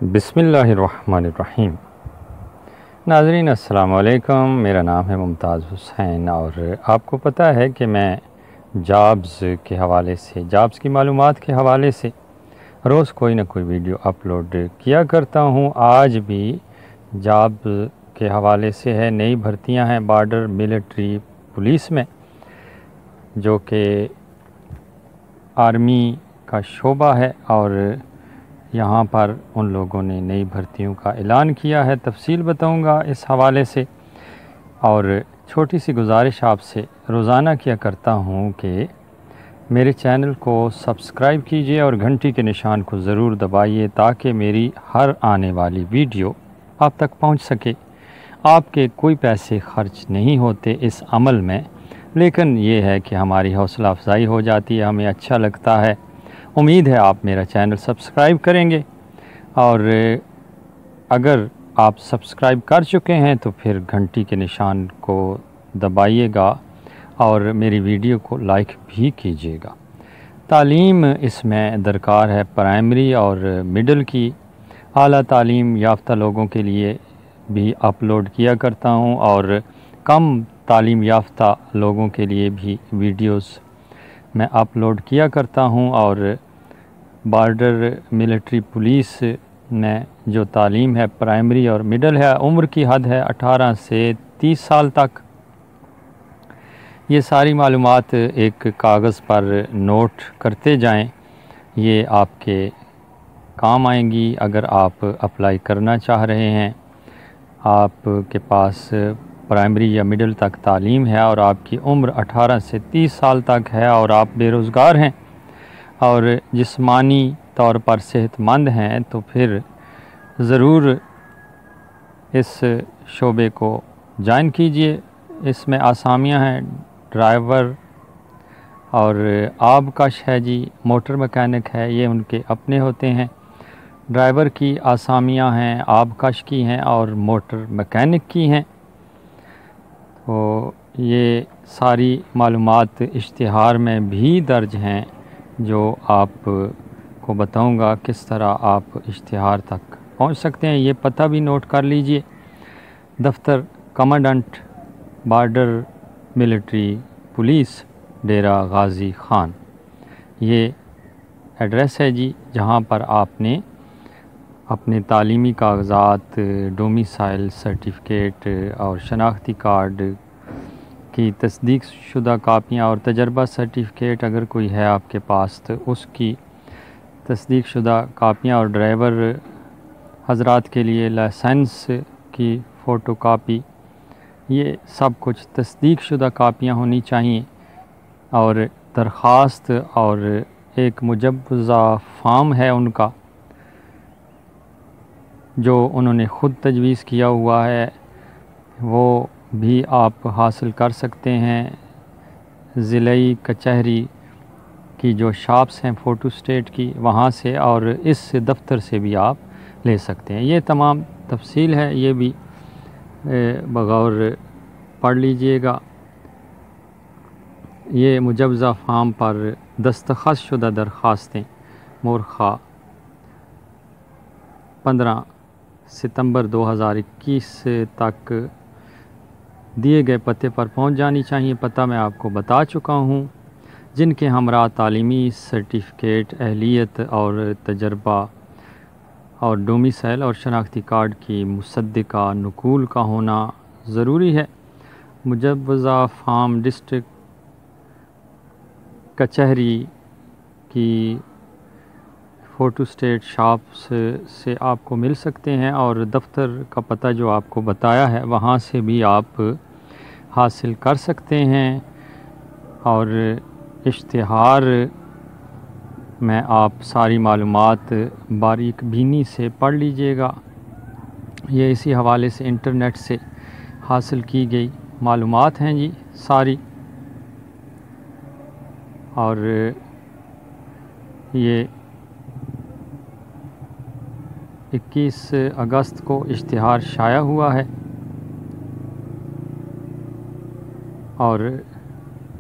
بسم اللہ الرحمن الرحیم۔ ناظرین السلام علیکم، میرا نام ہے ممتاز حسین اور آپ کو پتہ ہے کہ میں جابز کے حوالے سے، جابز کی معلومات کے حوالے سے روز کوئی نہ کوئی ویڈیو اپلوڈ کیا کرتا ہوں۔ آج بھی جاب کے حوالے سے ہے، نئی بھرتیاں ہیں بارڈر ملٹری پولیس میں، جو کہ آرمی کا شعبہ ہے، اور یہاں پر ان لوگوں نے نئی بھرتیوں کا اعلان کیا ہے۔ تفصیل بتاؤں گا اس حوالے سے، اور چھوٹی سی گزارش آپ سے روزانہ کیا کرتا ہوں کہ میرے چینل کو سبسکرائب کیجئے اور گھنٹی کے نشان کو ضرور دبائیے تاکہ میری ہر آنے والی ویڈیو آپ تک پہنچ سکے۔ آپ کے کوئی پیسے خرچ نہیں ہوتے اس عمل میں، لیکن یہ ہے کہ ہماری حوصلہ افزائی ہو جاتی ہے، ہمیں اچھا لگتا ہے۔ امید ہے آپ میرا چینل سبسکرائب کریں گے، اور اگر آپ سبسکرائب کر چکے ہیں تو پھر گھنٹی کے نشان کو دبائیے گا اور میری ویڈیو کو لائک بھی کیجیے گا۔ تعلیم اس میں درکار ہے، پرائمری اور مڈل کی۔ اعلیٰ تعلیم یافتہ لوگوں کے لیے بھی اپلوڈ کیا کرتا ہوں، اور کم تعلیم یافتہ لوگوں کے لیے بھی ویڈیوز میں اپلوڈ کیا کرتا ہوں۔ اور بارڈر ملٹری پولیس میں جو تعلیم ہے پرائمری اور مڈل ہے، عمر کی حد ہے 18 سے 30 سال تک۔ یہ ساری معلومات ایک کاغذ پر نوٹ کرتے جائیں، یہ آپ کے کام آئیں گی اگر آپ اپلائی کرنا چاہ رہے ہیں۔ آپ کے پاس پرائمری یا مڈل تک تعلیم ہے اور آپ کی عمر 18 سے 30 سال تک ہے، اور آپ بے روزگار ہیں اور جسمانی طور پر صحت مند ہیں، تو پھر ضرور اس شعبے کو جوائن کیجئے۔ اس میں آسامیاں ہیں، ڈرائیور اور آبکش ہے جی، موٹر مکینک ہے، یہ ان کے اپنے ہوتے ہیں۔ ڈرائیور کی آسامیاں ہیں، آبکش کی ہیں اور موٹر مکینک کی ہیں۔ تو یہ ساری معلومات اشتہار میں بھی درج ہیں، جو آپ کو بتاؤں گا کس طرح آپ اشتہار تک پہنچ سکتے ہیں۔ یہ پتہ بھی نوٹ کر لیجئے، دفتر commandant border military police, Dera Ghazi Khan, یہ ایڈریس ہے جی، جہاں پر آپ نے اپنے تعلیمی کاغذات، ڈومیسائل سرٹیفکیٹ اور شناختی کارڈ کی تصدیق شدہ کاپیاں اور تجربہ سرٹیفکیٹ اگر کوئی ہے آپ کے پاس تو اس کی تصدیق شدہ کاپیاں، اور ڈرائیور حضرات کے لیے لائسنس کی فوٹو کاپی، یہ سب کچھ تصدیق شدہ کاپیاں ہونی چاہیے، اور درخواست اور ایک مجوزہ فارم ہے ان کا جو انہوں نے خود تجویز کیا ہوا ہے، وہ بھی آپ حاصل کر سکتے ہیں ضلعی کچہری کی جو شاپس ہیں فوٹو اسٹیٹ کی، وہاں سے، اور اس دفتر سے بھی آپ لے سکتے ہیں۔ یہ تمام تفصیل ہے، یہ بھی بغور پڑھ لیجئے گا۔ یہ مجوزہ فارم پر دستخط شدہ درخواستیں مورخہ 15 ستمبر 2021 تک دیے گئے پتے پر پہنچ جانی چاہیے۔ پتہ میں آپ کو بتا چکا ہوں۔ جن کے ہمراہ تعلیمی سرٹیفکیٹ، اہلیت اور تجربہ اور ڈومیسائل اور شناختی کارڈ کی مصدقہ نقول کا ہونا ضروری ہے۔ مجوزہ فارم ڈسٹرکٹ کچہری کی فوٹو اسٹیٹ شاپس سے آپ کو مل سکتے ہیں، اور دفتر کا پتہ جو آپ کو بتایا ہے وہاں سے بھی آپ حاصل کر سکتے ہیں۔ اور اشتہار میں آپ ساری معلومات باریک بینی سے پڑھ لیجئے گا۔ یہ اسی حوالے سے انٹرنیٹ سے حاصل کی گئی معلومات ہیں جی ساری، اور یہ 21 اگست کو اشتہار شائع ہوا ہے، اور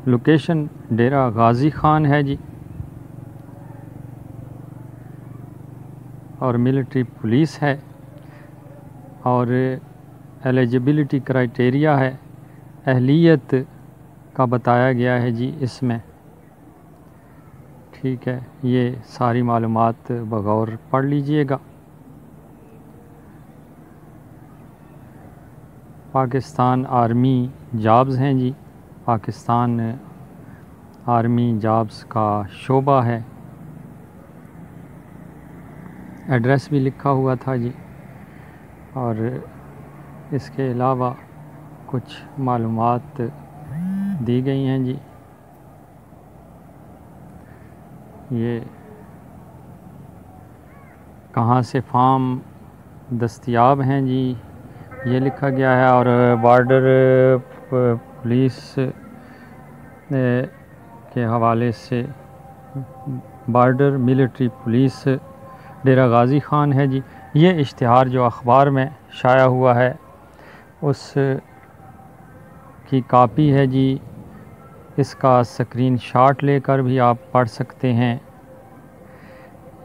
لوکیشن ڈیرہ غازی خان ہے جی۔ اور ملٹری پولیس ہے، اور ایلیجبلٹی کرائٹیریا ہے، اہلیت کا بتایا گیا ہے جی اس میں، ٹھیک ہے۔ یہ ساری معلومات بغور پڑھ لیجئے گا۔ پاکستان آرمی جابز ہیں جی، پاکستان آرمی جابز کا شعبہ ہے، ایڈریس بھی لکھا ہوا تھا جی، اور اس کے علاوہ کچھ معلومات دی گئی ہیں جی۔ یہ کہاں سے فارم دستیاب ہیں جی یہ لکھا گیا ہے، اور بارڈر پولیس کے حوالے سے border military police Dera Ghazi Khan ہے جی۔ یہ اشتہار جو اخبار میں شائع ہوا ہے اس کی کاپی ہے جی، اس کا سکرین شاٹ لے کر بھی آپ پڑھ سکتے ہیں۔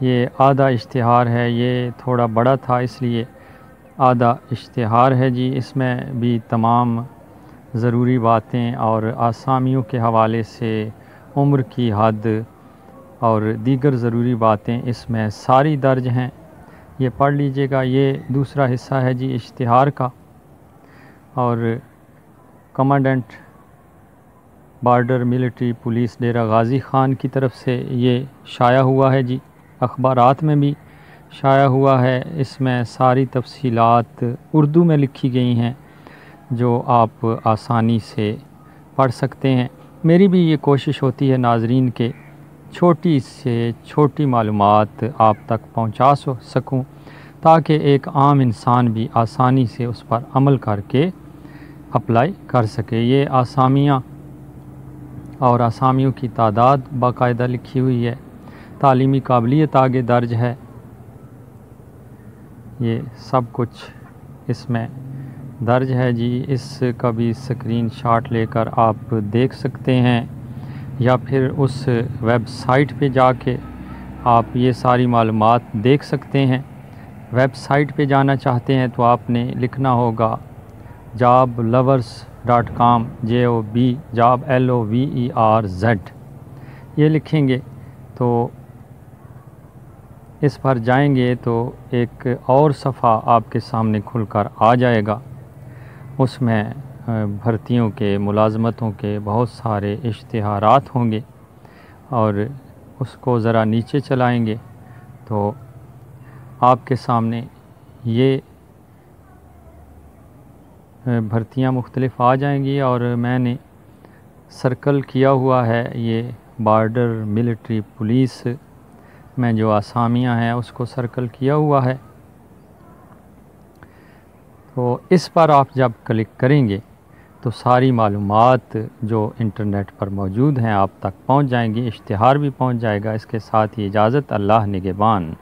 یہ آدھا اشتہار ہے، یہ تھوڑا بڑا تھا اس لیے آدھا اشتہار ہے جی، اس میں بھی تمام ضروری باتیں اور آسامیوں کے حوالے سے عمر کی حد اور دیگر ضروری باتیں اس میں ساری درج ہیں، یہ پڑھ لیجئے گا۔ یہ دوسرا حصہ ہے جی اشتہار کا، اور commandant border military police Dera Ghazi Khan کی طرف سے یہ شائع ہوا ہے جی، اخبارات میں بھی شائع ہوا ہے۔ اس میں ساری تفصیلات اردو میں لکھی گئی ہیں جو آپ آسانی سے پڑھ سکتے ہیں۔ میری بھی یہ کوشش ہوتی ہے ناظرین کے چھوٹی سے چھوٹی معلومات آپ تک پہنچا سکوں تاکہ ایک عام انسان بھی آسانی سے اس پر عمل کر کے اپلائی کر سکے۔ یہ آسامیاں اور آسامیوں کی تعداد باقاعدہ لکھی ہوئی ہے، تعلیمی قابلیت آگے درج ہے، یہ سب کچھ اس میں درج ہے جی۔ اس کا بھی سکرین شاٹ لے کر آپ دیکھ سکتے ہیں، یا پھر اس ویب سائٹ پہ جا کے آپ یہ ساری معلومات دیکھ سکتے ہیں۔ ویب سائٹ پہ جانا چاہتے ہیں تو آپ نے لکھنا ہوگا joblovers.com JOB LOVERZ، یہ لکھیں گے تو اس پر جائیں گے تو ایک اور صفحہ آپ کے سامنے کھل کر آ جائے گا، اس میں بھرتیوں کے ملازمتوں کے بہت سارے اشتہارات ہوں گے، اور اس کو ذرا نیچے چلائیں گے تو آپ کے سامنے یہ بھرتیاں مختلف آ جائیں گی، اور میں نے سرکل کیا ہوا ہے یہ بارڈر ملٹری پولیس میں جو آسامیاں ہیں اس کو سرکل کیا ہوا ہے، تو اس پر آپ جب کلک کریں گے تو ساری معلومات جو انٹرنیٹ پر موجود ہیں آپ تک پہنچ جائیں گی، اشتہار بھی پہنچ جائے گا۔ اس کے ساتھ ہی اجازت، اللہ نگہبان۔